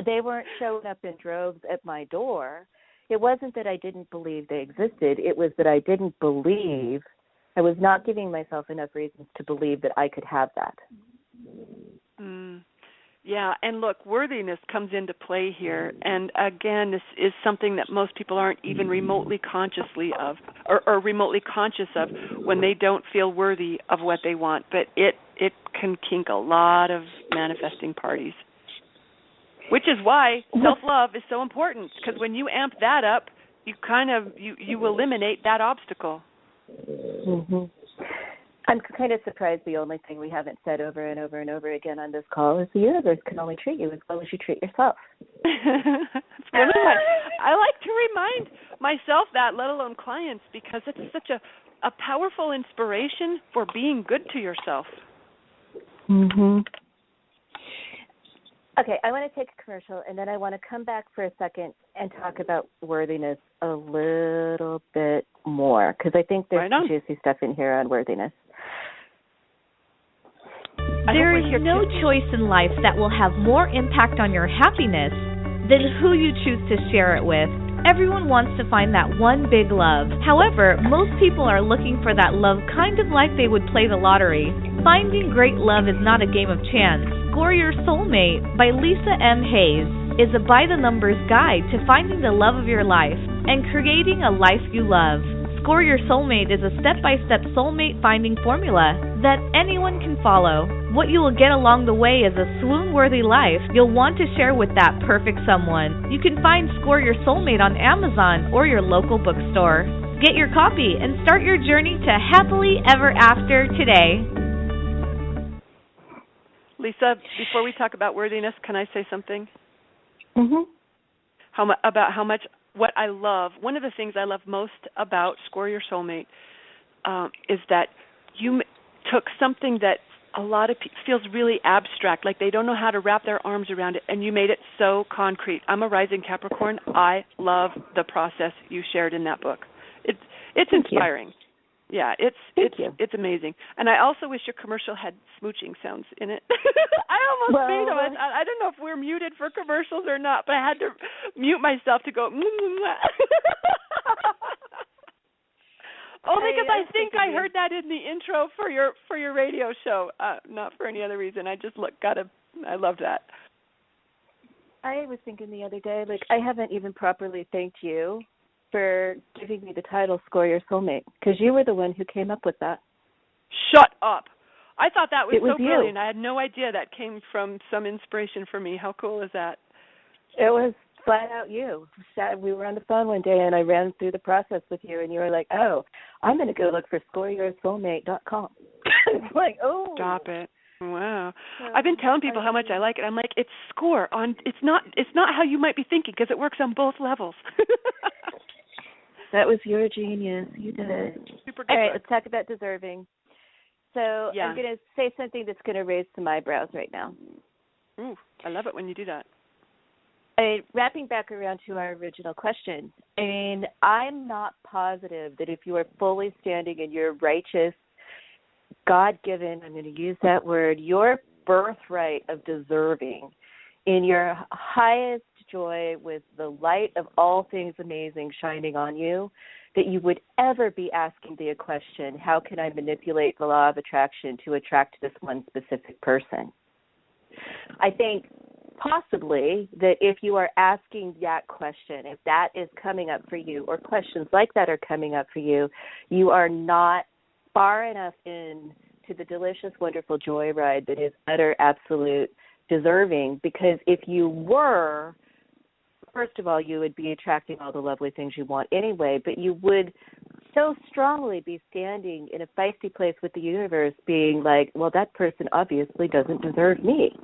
Speaker 2: they weren't showing up in droves at my door. It wasn't that I didn't believe they existed. It was that I didn't believe, I was not giving myself enough reasons to believe that I could have that.
Speaker 3: Yeah, and look, worthiness comes into play here. And again, this is something that most people aren't even remotely consciously of, or remotely conscious of when they don't feel worthy of what they want. But it can kink a lot of manifesting parties. Which is why self-love is so important, because when you amp that up, you eliminate that obstacle.
Speaker 2: Mm-hmm. I'm kind of surprised the only thing we haven't said over and over and over again on this call is the universe can only treat you as well as you treat yourself.
Speaker 3: It's really fun. I like to remind myself that, let alone clients, because it's such a powerful inspiration for being good to yourself.
Speaker 2: Mm-hmm. Okay, I want to take a commercial, and then I want to come back for a second and talk about worthiness a little bit more, because I think there's some juicy stuff in here on worthiness.
Speaker 4: There is no choice in life that will have more impact on your happiness than who you choose to share it with. Everyone wants to find that one big love. However, most people are looking for that love kind of like they would play the lottery. Finding great love is not a game of chance. Score Your Soulmate by Lisa M. Hayes is a by-the-numbers guide to finding the love of your life and creating a life you love. Score Your Soulmate is a step-by-step soulmate finding formula that anyone can follow. What you will get along the way is a swoon-worthy life you'll want to share with that perfect someone. You can find Score Your Soulmate on Amazon or your local bookstore. Get your copy and start your journey to happily ever after today. Lisa, before we talk about worthiness, can I say something?
Speaker 2: Mm-hmm.
Speaker 4: What I love, one of the things I love most about Score Your Soulmate is that you took something that a lot of people feels really abstract, like they don't know how to wrap their arms around it, and you made it so concrete. I'm a rising Capricorn. I love the process you shared in that book. It's inspiring.
Speaker 2: You.
Speaker 4: Yeah, it's amazing. And I also wish your commercial had smooching sounds in it. I almost made them. I don't know if we're muted for commercials or not, but I had to mute myself to go. Only because I think I heard that in the intro for your radio show, not for any other reason. I just I loved that.
Speaker 2: I was thinking the other day, like, I haven't even properly thanked you for giving me the title Score Your Soulmate, because you were the one who came up with that.
Speaker 4: Shut up. I thought that was so brilliant.
Speaker 2: You.
Speaker 4: I had no idea that came from some inspiration for me. How cool is that?
Speaker 2: It was flat out you. We were on the phone one day, and I ran through the process with you, and you were like, oh, I'm going to go look for scoreyoursoulmate.com. It's like, oh.
Speaker 4: Stop it.
Speaker 3: Wow. I've been telling people how much I like it. I'm like, it's score on. It's not how you might be thinking because it works on both levels.
Speaker 2: That was your genius. You did it.
Speaker 3: Super good.
Speaker 2: All right, let's talk about deserving. So I'm going to say something that's going to raise some eyebrows right now.
Speaker 3: Ooh, I love it when you do that.
Speaker 2: Wrapping back around to our original question, I'm not positive that if you are fully standing in your righteous, God-given, I'm going to use that word, your birthright of deserving, in your highest joy with the light of all things amazing shining on you, that you would ever be asking the question, how can I manipulate the law of attraction to attract this one specific person? I think possibly that if you are asking that question, if that is coming up for you, or questions like that are coming up for you, you are not far enough in to the delicious, wonderful joyride that is utter, absolute deserving, because if you were, first of all, you would be attracting all the lovely things you want anyway, but you would so strongly be standing in a feisty place with the universe being like, well, that person obviously doesn't deserve me.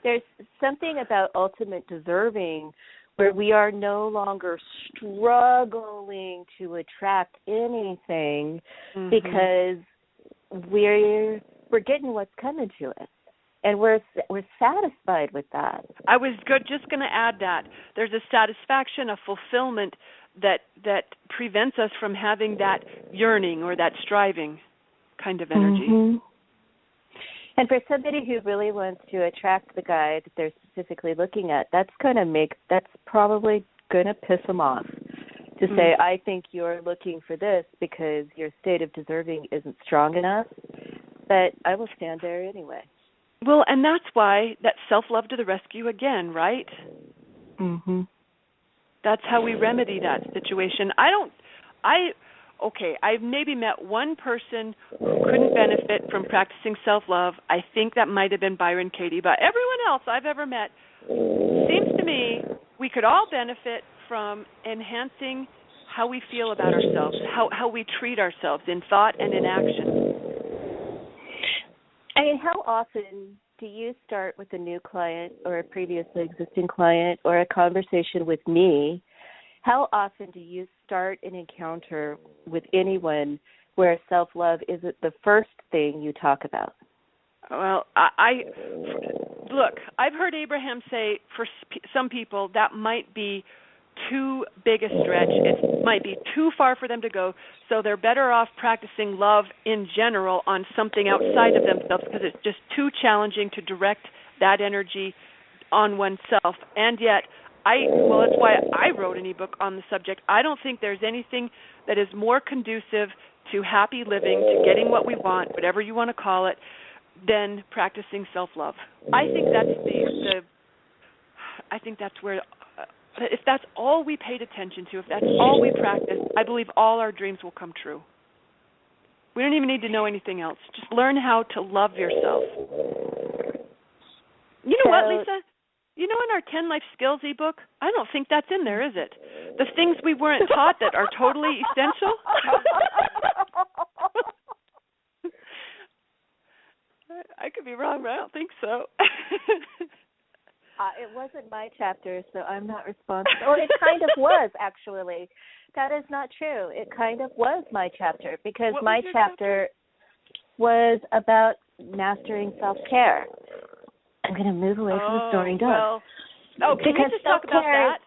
Speaker 2: There's something about ultimate deserving where we are no longer struggling to attract anything because we're getting what's coming to us, and we're satisfied with that.
Speaker 3: I was just going to add that there's a satisfaction, a fulfillment that prevents us from having that yearning or that striving kind of energy.
Speaker 2: Mm-hmm. And for somebody who really wants to attract the guy that they're specifically looking at, that's probably going to piss them off to say, I think you're looking for this because your state of deserving isn't strong enough, but I will stand there anyway.
Speaker 3: Well, and that's why that self-love to the rescue again, right?
Speaker 2: Mm-hmm.
Speaker 3: That's how we remedy that situation. I've maybe met one person who couldn't benefit from practicing self-love. I think that might have been Byron Katie, but everyone else I've ever met, seems to me we could all benefit from enhancing how we feel about ourselves, how we treat ourselves in thought and in action.
Speaker 2: How often do you start with a new client or a previously existing client or a conversation with me? How often do you start an encounter with anyone where self-love isn't the first thing you talk about?
Speaker 3: Well, look, I've heard Abraham say for some people that might be too big a stretch. It might be too far for them to go, so they're better off practicing love in general on something outside of themselves because it's just too challenging to direct that energy on oneself. And yet, that's why I wrote an ebook on the subject. I don't think there's anything that is more conducive to happy living, to getting what we want, whatever you want to call it, than practicing self-love. I think that's I think that's where, if that's all we paid attention to, if that's all we practice, I believe all our dreams will come true. We don't even need to know anything else. Just learn how to love yourself. You know what, Lisa? You know, in our 10 Life Skills ebook, I don't think that's in there, is it? The things we weren't taught that are totally essential. I could be wrong, but I don't think so.
Speaker 2: It wasn't my chapter, so I'm not responsible. Oh, it kind of was, actually. That is not true. It kind of was my chapter because my chapter was about mastering self-care. I'm going to move away from the snoring dog.
Speaker 3: Can we just talk about that?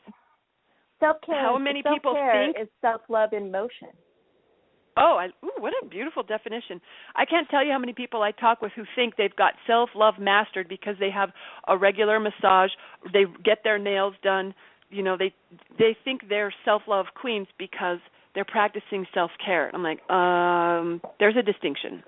Speaker 2: Self-care.
Speaker 3: How many people think
Speaker 2: is self-love in motion?
Speaker 3: What a beautiful definition. I can't tell you how many people I talk with who think they've got self-love mastered because they have a regular massage, they get their nails done. You know, they think they're self-love queens because they're practicing self-care. I'm like, there's a distinction.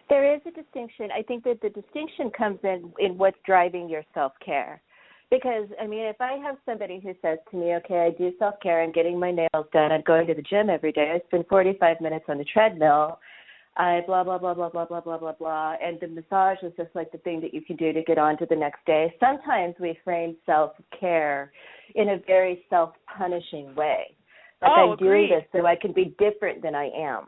Speaker 2: There is a distinction. I think that the distinction comes in what's driving your self-care. Because, if I have somebody who says to me, okay, I do self-care, I'm getting my nails done, I'm going to the gym every day, I spend 45 minutes on the treadmill, I blah, blah, blah, blah, blah, blah, blah, blah, blah, and the massage is just like the thing that you can do to get on to the next day. Sometimes we frame self-care in a very self-punishing way. Like I'm doing
Speaker 3: agreed.
Speaker 2: this so I can be different than I am.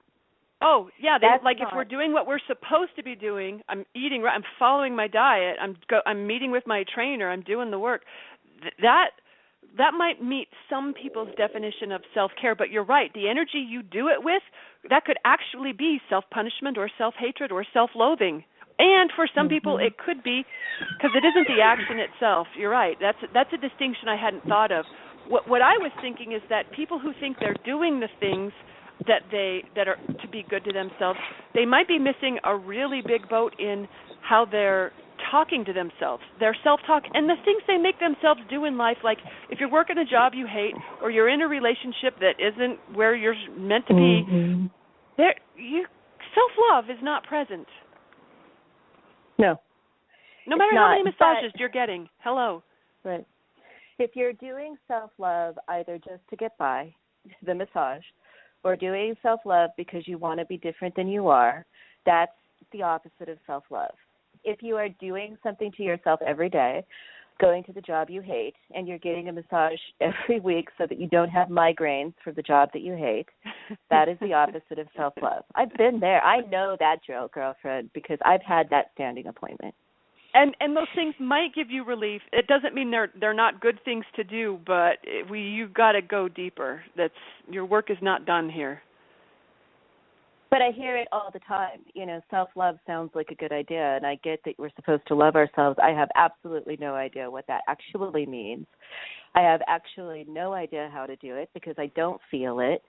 Speaker 3: Oh, yeah, like
Speaker 2: not...
Speaker 3: if we're doing what we're supposed to be doing, I'm eating right, I'm following my diet, I'm meeting with my trainer, I'm doing the work. That might meet some people's definition of self-care, but you're right. The energy you do it with, that could actually be self-punishment or self-hatred or self-loathing. And for some people, it could be because it isn't the action itself. You're right. That's a distinction I hadn't thought of. What I was thinking is that people who think they're doing the things that are to be good to themselves, they might be missing a really big boat in how they're talking to themselves, their self-talk, and the things they make themselves do in life. Like if you're working a job you hate, or you're in a relationship that isn't where you're meant to be, self-love is not present.
Speaker 2: No.
Speaker 3: No matter how many massages you're getting. Hello.
Speaker 2: Right. If you're doing self-love either just to get by, the massage, or doing self-love because you want to be different than you are, that's the opposite of self-love. If you are doing something to yourself every day, going to the job you hate, and you're getting a massage every week so that you don't have migraines for the job that you hate, that is the opposite of self-love. I've been there. I know that drill, girlfriend, because I've had that standing appointment.
Speaker 3: And those things might give you relief. It doesn't mean they're not good things to do, but you've got to go deeper. Your work is not done here.
Speaker 2: But I hear it all the time. You know, self-love sounds like a good idea, and I get that we're supposed to love ourselves. I have absolutely no idea what that actually means. I have actually no idea how to do it because I don't feel it,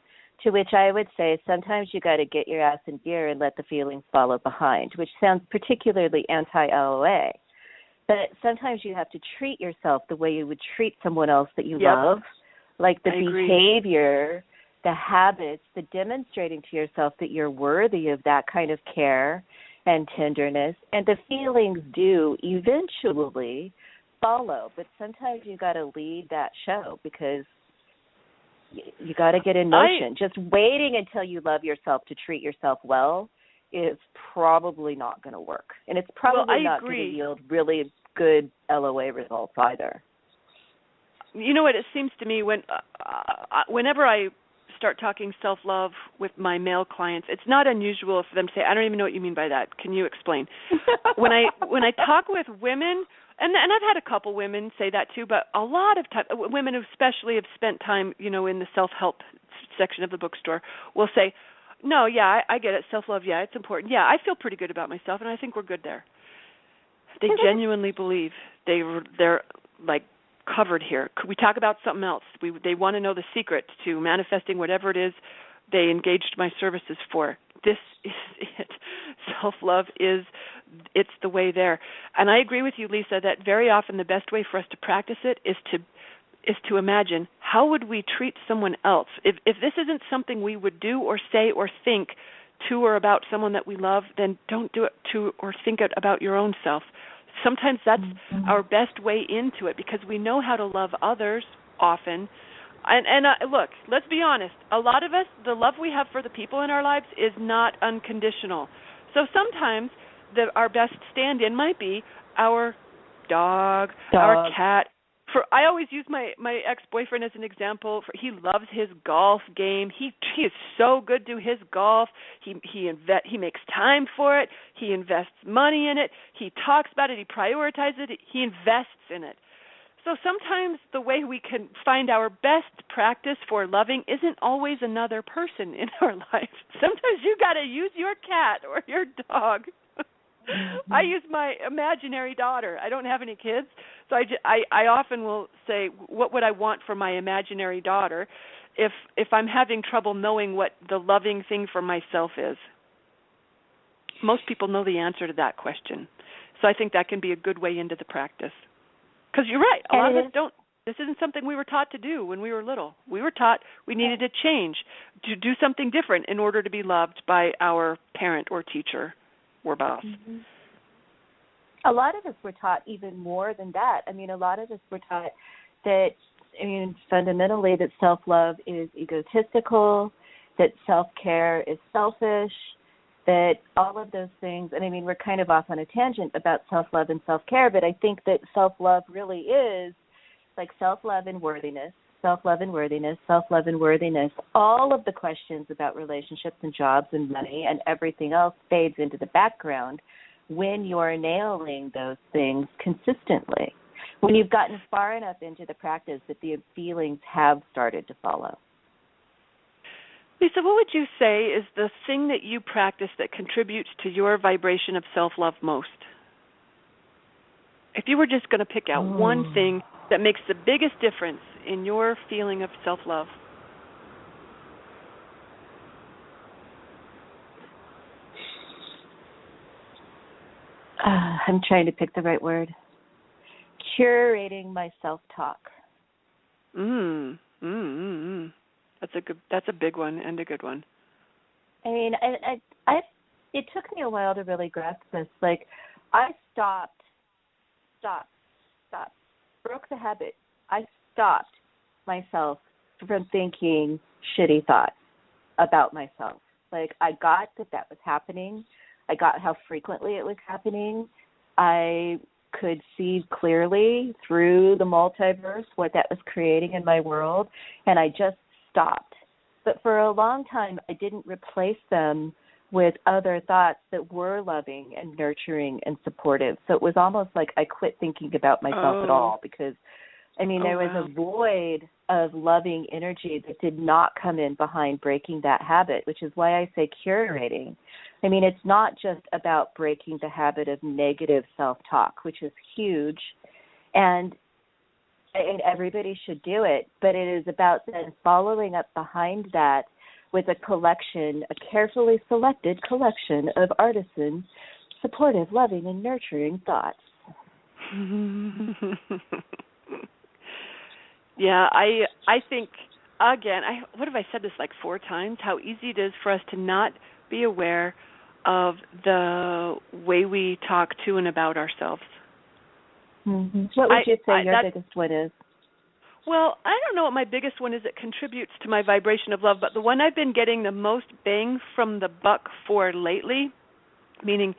Speaker 2: to which I would say sometimes you got to get your ass in gear and let the feelings follow behind, which sounds particularly anti-LOA. But sometimes you have to treat yourself the way you would treat someone else that you love, like the behavior, the habits, the demonstrating to yourself that you're worthy of that kind of care and tenderness, and the feelings do eventually follow. But sometimes you got to lead that show because you got to get in motion. Just waiting until you love yourself to treat yourself well is probably not going to work, and it's probably not going to yield really good LOA results either.
Speaker 3: You know what? It seems to me whenever I start talking self-love with my male clients, it's not unusual for them to say, "I don't even know what you mean by that. Can you explain?" When I talk with women, and I've had a couple women say that too, but a lot of women who especially have spent time, in the self-help section of the bookstore, will say, "No, yeah, I get it. Self-love, yeah, it's important. Yeah, I feel pretty good about myself, and I think we're good there." They genuinely believe they're like covered here. Could we talk about something else? They want to know the secret to manifesting whatever it is they engaged my services for. This is it. Self-love it's the way there. And I agree with you, Lisa, that very often the best way for us to practice it is to imagine how would we treat someone else. If this isn't something we would do or say or think to or about someone that we love, then don't do it to or think it about your own self. Sometimes that's our best way into it because we know how to love others often. And look, let's be honest. A lot of us, the love we have for the people in our lives is not unconditional. So sometimes our best stand-in might be our dog, our cat. I always use my ex-boyfriend as an example. He loves his golf game. He is so good to his golf. He makes time for it. He invests money in it. He talks about it. He prioritizes it. He invests in it. So sometimes the way we can find our best practice for loving isn't always another person in our life. Sometimes you got to use your cat or your dog. I use my imaginary daughter. I don't have any kids, so I often will say, what would I want for my imaginary daughter if I'm having trouble knowing what the loving thing for myself is? Most people know the answer to that question, so I think that can be a good way into the practice. Because you're right, a lot of us don't. This isn't something we were taught to do when we were little. We were taught we needed to change, to do something different in order to be loved by our parent or teacher or boss.
Speaker 2: Mm-hmm. A lot of us were taught even more than that. I mean, a lot of us were taught that, fundamentally that self-love is egotistical, that self-care is selfish, that all of those things, and we're kind of off on a tangent about self-love and self-care, but I think that self-love really is like self-love and worthiness, self-love and worthiness, all of the questions about relationships and jobs and money and everything else fades into the background when you're nailing those things consistently, when you've gotten far enough into the practice that the feelings have started to follow.
Speaker 3: Lisa, what would you say is the thing that you practice that contributes to your vibration of self-love most? If you were just going to pick out one thing that makes the biggest difference in your feeling of self-love.
Speaker 2: I'm trying to pick the right word. Curating my self-talk.
Speaker 3: That's a big one and a good one.
Speaker 2: I mean, it took me a while to really grasp this. Like, I stopped, broke the habit. I stopped myself from thinking shitty thoughts about myself. Like, I got that was happening. I got how frequently it was happening. I could see clearly through the multiverse what that was creating in my world, and I just stopped. But for a long time, I didn't replace them with other thoughts that were loving and nurturing and supportive. So it was almost like I quit thinking about myself at all, because, I mean, there was a void of loving energy that did not come in behind breaking that habit, which is why I say curating. I mean, it's not just about breaking the habit of negative self-talk, which is huge, and everybody should do it, but it is about then following up behind that with a carefully selected collection of artisan, supportive, loving, and nurturing thoughts.
Speaker 3: Yeah, I think, again, what have I said this like 4 times? How easy it is for us to not be aware of the way we talk to and about ourselves.
Speaker 2: Mm-hmm. What would you say your biggest one is?
Speaker 3: Well, I don't know what my biggest one is that contributes to my vibration of love, but the one I've been getting the most bang from the buck for lately, meaning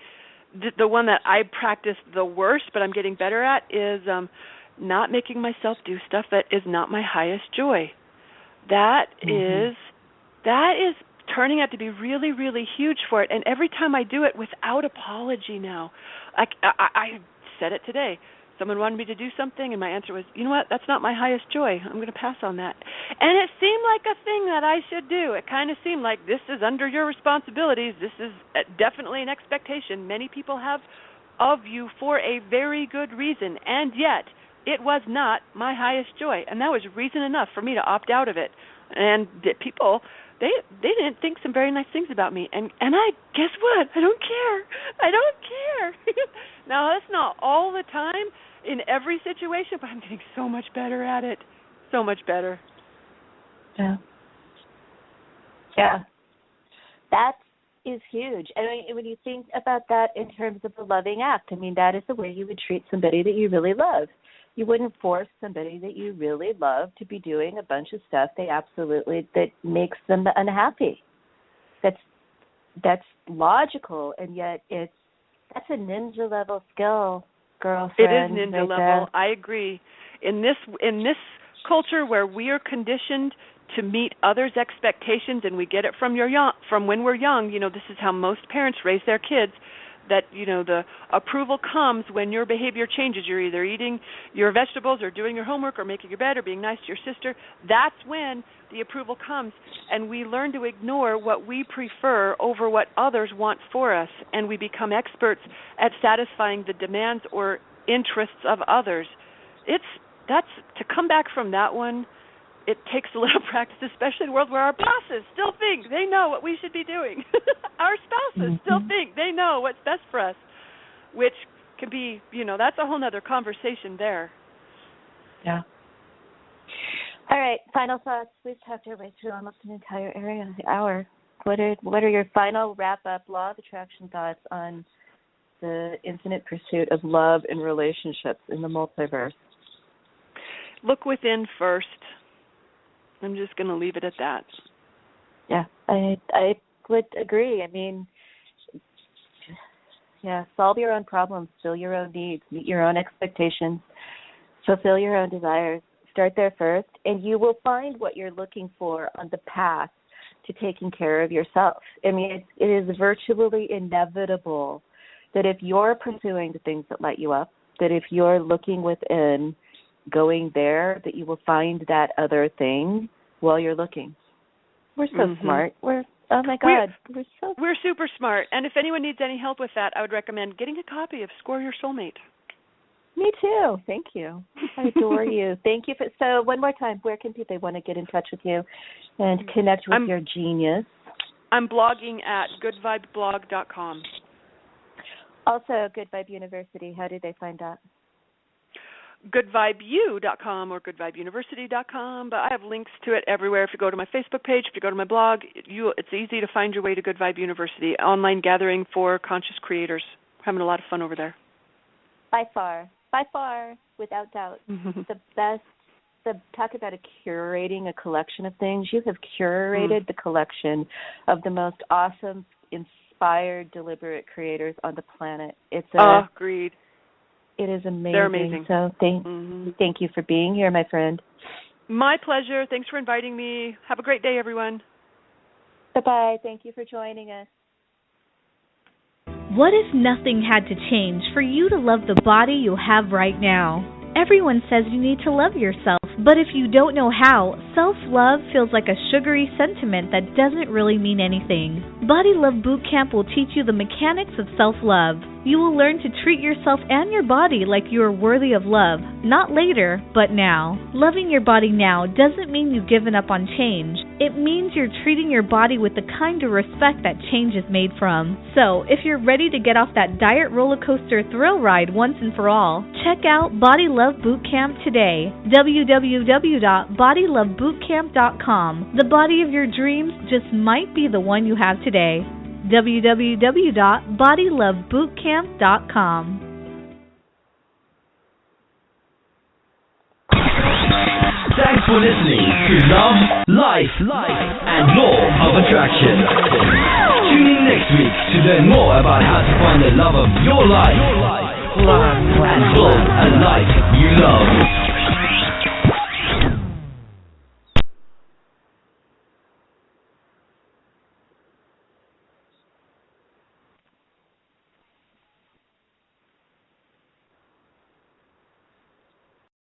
Speaker 3: the one that I practice the worst but I'm getting better at, is not making myself do stuff that is not my highest joy. That is turning out to be really, really huge for it. And every time I do it without apology now, I said it today. Someone wanted me to do something, and my answer was, you know what, that's not my highest joy. I'm going to pass on that. And it seemed like a thing that I should do. It kind of seemed like this is under your responsibilities. This is definitely an expectation many people have of you for a very good reason. And yet, it was not my highest joy. And that was reason enough for me to opt out of it. And people, they didn't think some very nice things about me. And I, guess what? I don't care. Now, that's not all the time in every situation, but I'm getting so much better at it. So much better.
Speaker 2: Yeah. Yeah. That is huge. I mean, when you think about that in terms of a loving act, I mean, that is the way you would treat somebody that you really love. You wouldn't force somebody that you really love to be doing a bunch of stuff that makes them unhappy. That's logical, and yet that's a ninja level skill, girlfriend.
Speaker 3: It is ninja level. I agree. In this culture where we are conditioned to meet others' expectations, and we get it from when we're young. You know, this is how most parents raise their kids. That, you know, the approval comes when your behavior changes. You're either eating your vegetables or doing your homework or making your bed or being nice to your sister. That's when the approval comes, and we learn to ignore what we prefer over what others want for us, and we become experts at satisfying the demands or interests of others. That's to come back from that one. It takes a little practice, especially in a world where our bosses still think they know what we should be doing. Our spouses still think they know what's best for us, which can be, you know, that's a whole other conversation there.
Speaker 2: Yeah. All right, final thoughts. We've talked our way through almost an entire hour. What are your final wrap-up law of attraction thoughts on the infinite pursuit of love and relationships in the multiverse?
Speaker 3: Look within first. I'm just going to leave it at that.
Speaker 2: Yeah, I would agree. I mean, yeah, solve your own problems, fill your own needs, meet your own expectations, fulfill your own desires, Start there first, and you will find what you're looking for on the path to taking care of yourself. I mean, it is virtually inevitable that if you're pursuing the things that light you up, that if you're looking within, going there, that you will find that other thing while you're looking. We're so smart. Oh my God,
Speaker 3: we're super smart. And if anyone needs any help with that, I would recommend getting a copy of Score Your Soulmate.
Speaker 2: Me too. Thank you. I adore you. Thank you. So one more time, where can people want to get in touch with you and connect with your genius?
Speaker 3: I'm blogging at goodvibeblog.com.
Speaker 2: Also, Good Vibe University, how do they find that?
Speaker 3: goodvibeu.com or goodvibeuniversity.com, but I have links to it everywhere. If you go to my Facebook page, if you go to my blog, it's easy to find your way to Good Vibe University, online gathering for conscious creators. Having a lot of fun over there.
Speaker 2: By far, without doubt, the best. Talk about curating a collection of things. You have curated the collection of the most awesome, inspired, deliberate creators on the planet.
Speaker 3: Agreed.
Speaker 2: It is amazing.
Speaker 3: They're amazing.
Speaker 2: So thank you for being here, my friend.
Speaker 3: My pleasure. Thanks for inviting me. Have a great day, everyone.
Speaker 2: Bye-bye. Thank you for joining us.
Speaker 4: What if nothing had to change for you to love the body you have right now? Everyone says you need to love yourself, but if you don't know how, self-love feels like a sugary sentiment that doesn't really mean anything. Body Love Bootcamp will teach you the mechanics of self-love. You will learn to treat yourself and your body like you are worthy of love, not later, but now. Loving your body now doesn't mean you've given up on change. It means you're treating your body with the kind of respect that change is made from. So, if you're ready to get off that diet roller coaster thrill ride once and for all, check out Body Love Bootcamp today. www.bodylovebootcamp.com. The body of your dreams just might be the one you have today. www.bodylovebootcamp.com.
Speaker 1: Thanks for listening to Love, Life, and Law of Attraction. Tune in next week to learn more about how to find the love of your life and build a life you love.